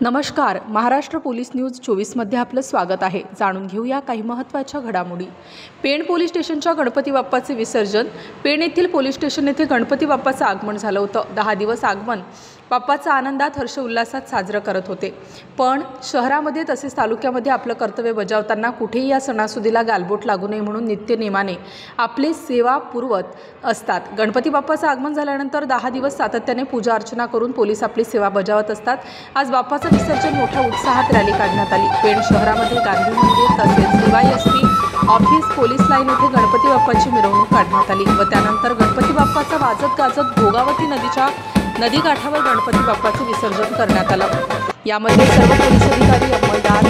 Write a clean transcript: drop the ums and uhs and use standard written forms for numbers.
नमस्कार, Maharashtra police news 24 मध्ये आपलं स्वागत आहे। जाणून घेऊया काही महत्त्वाच्या घडामोडी। पेण पोलीस स्टेशनच्या गणपती बाप्पाचे विसर्जन। पेण येथील पोलीस स्टेशन येथे गणपती बाप्पाचं आगमन झालं होतं। 10 दिवस आगमन बाप्पाचा आनंदात हर्ष उल्हासात साजरा करत होते। पण शहरामध्ये तसेच तालुक्यामध्ये आपलं कर्तव्य बजावताना कुठेही या सणासुदीला गालबोट लागू नये म्हणून नित्य नेमाने आपली सेवा पुरवत असतात। गणपती बाप्पाचं आगमन झाल्यानंतर 10 दिवस सातत्याने पूजा अर्चना करून पोलीस आपली सेवा बजावत असतात। आज बाप्पाचं विसर्जन मोठ्या उत्साहात रॅली काढण्यात आली। पेण शहरामध्ये गांधी मंदिर तसेच DYSP ऑफिस पोलीस लाईन येथे गणपती बाप्पाची मिरवणूक काढण्यात आली व त्यानंतर गणपती बाप्पाचा वाजत गाजत भोगावती नदीच्या नदीकाठावर गणपती बाप्पाचे विसर्जन करण्यात आलं। यामध्ये सर्व पोलीस अधिकारी, अंमलदार,